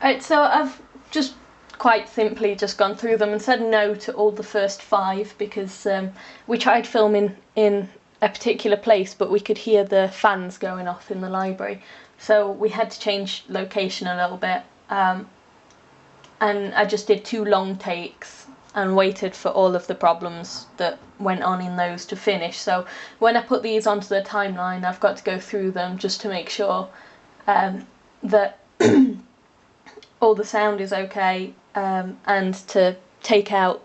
Alright, so I've just quite simply just gone through them and said no to all the first 5 because we tried filming in a particular place but we could hear the fans going off in the library, so we had to change location a little bit, and I just did 2 long takes and waited for all of the problems that went on in those to finish. So when I put these onto the timeline, I've got to go through them just to make sure that all the sound is okay, and to take out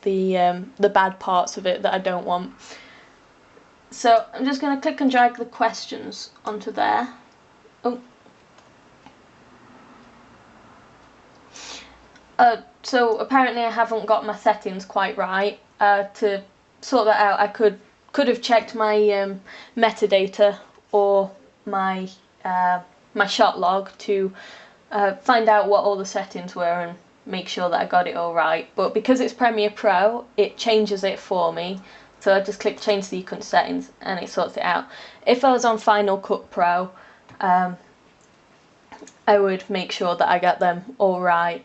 the bad parts of it that I don't want. So I'm just going to click and drag the questions onto there. Oh. So apparently I haven't got my settings quite right. To sort that out, I could have checked my metadata or my my shot log to find out what all the settings were and make sure that I got it all right. But because it's Premiere Pro, it changes it for me. So I just click change sequence settings and it sorts it out. If I was on Final Cut Pro, I would make sure that I got them all right,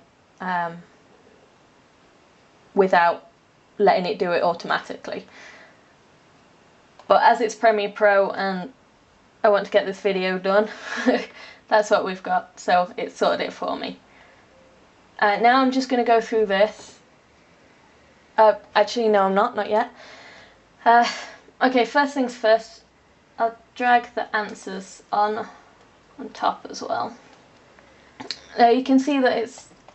without letting it do it automatically. But as it's Premiere Pro and I want to get this video done, that's what we've got, so it sorted it for me. Now I'm just going to go through this. Actually no, I'm not yet. Okay, first things first, I'll drag the answers on top as well. Now you can see that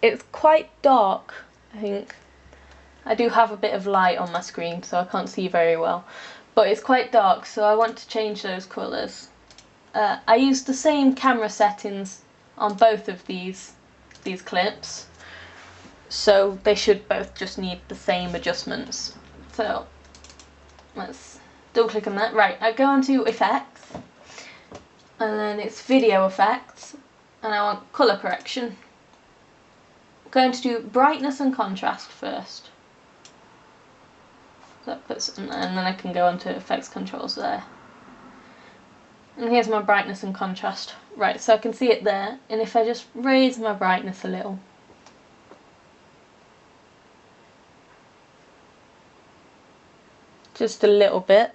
it's quite dark, I think. I do have a bit of light on my screen so I can't see very well, but it's quite dark, so I want to change those colours. I used the same camera settings on both of these clips, so they should both just need the same adjustments. So let's double click on that. Right, I go onto effects and then it's video effects and I want colour correction. I'm going to do brightness and contrast first. So that puts, and then I can go onto effects controls there. And here's my brightness and contrast. Right, so I can see it there, and if I just raise my brightness a little, just a little bit,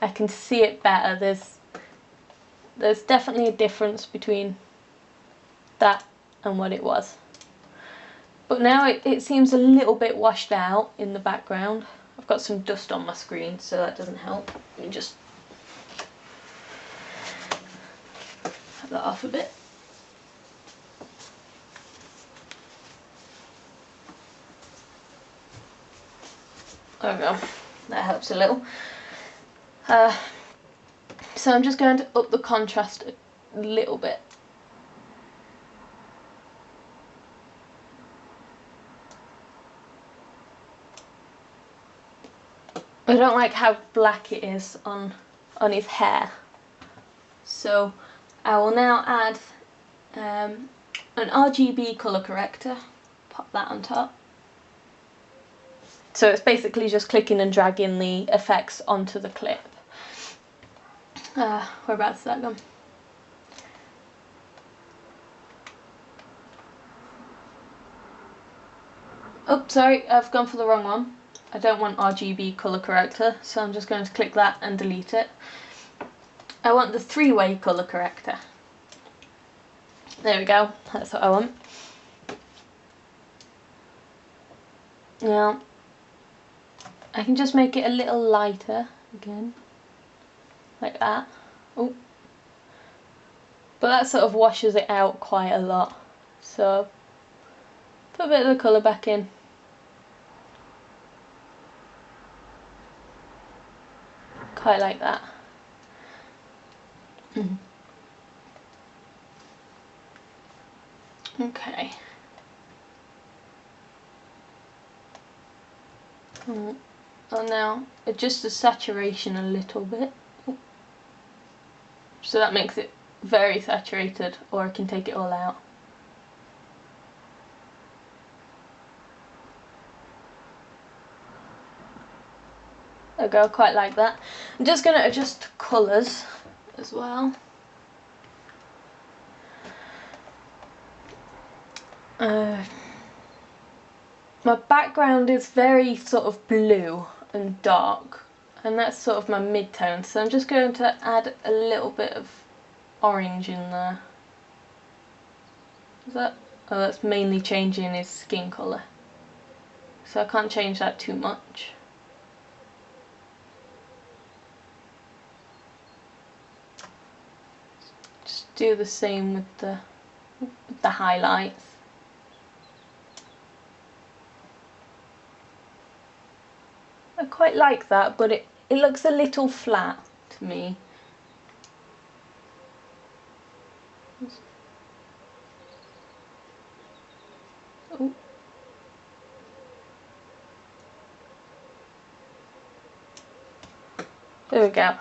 I can see it better. There's definitely a difference between that and what it was. But now it seems a little bit washed out in the background. I've got some dust on my screen, so that doesn't help. Let me just have that off a bit. There we go. That helps a little. So I'm just going to up the contrast a little bit. I don't like how black it is on his hair, so I will now add an RGB colour corrector, pop that on top. So it's basically just clicking and dragging the effects onto the clip. Whereabouts is that gone? Oh, sorry, I've gone for the wrong one. I don't want RGB colour corrector, so I'm just going to click that and delete it. I want the 3-way colour corrector. There we go, that's what I want. Now, I can just make it a little lighter again, like that. Oh, but that sort of washes it out quite a lot. So, put a bit of the colour back in. Quite like that. Okay. I'll now adjust the saturation a little bit. So that makes it very saturated, or I can take it all out. There we go, quite like that. I'm just going to adjust colours as well. My background is very sort of blue and dark, and that's sort of my mid-tone, so I'm just going to add a little bit of orange in there. Is that? Oh, that's mainly changing his skin colour, so I can't change that too much. Just do the same with the highlights. I quite like that, but it looks a little flat to me. Oh. There we go.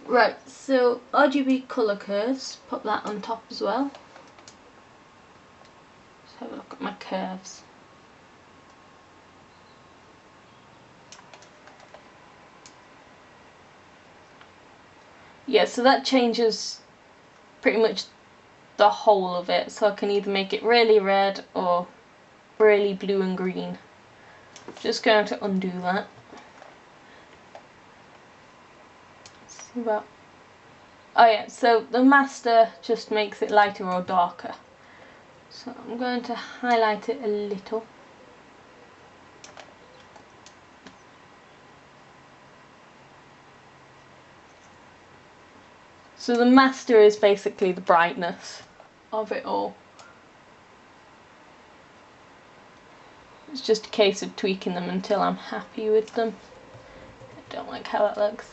Right, so RGB colour curves, put that on top as well. Let's have a look at my curves. Yeah, so that changes pretty much the whole of it, so I can either make it really red or really blue and green. Just going to undo that. About, oh yeah, so the master just makes it lighter or darker. So I'm going to highlight it a little. So the master is basically the brightness of it all. It's just a case of tweaking them until I'm happy with them. I don't like how that looks.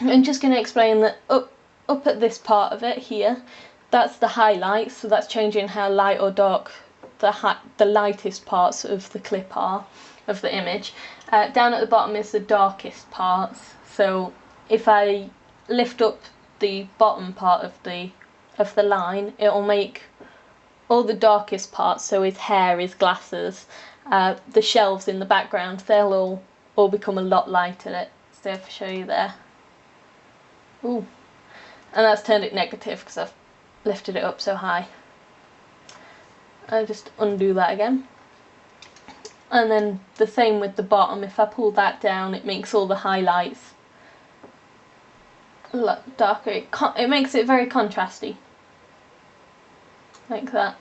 I'm just going to explain that up at this part of it here, that's the highlights, so that's changing how light or dark the lightest parts of the clip are, of the image. Down at the bottom is the darkest parts, so if I lift up the bottom part of the line, it'll make all the darkest parts, so his hair, his glasses, the shelves in the background, they'll all become a lot lighter. Let's see if I show you there. Ooh, and that's turned it negative because I've lifted it up so high. I'll just undo that again. And then the same with the bottom, if I pull that down it makes all the highlights a lot darker. It makes it very contrasty. Like that.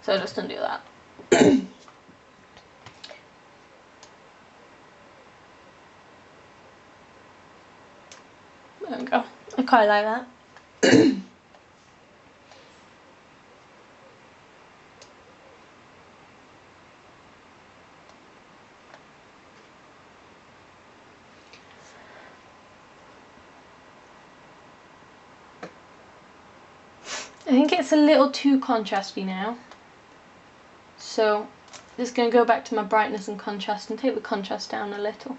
So I'll just undo that. There we go. I quite like that. I think it's a little too contrasty now. So I'm just going to go back to my brightness and contrast and take the contrast down a little.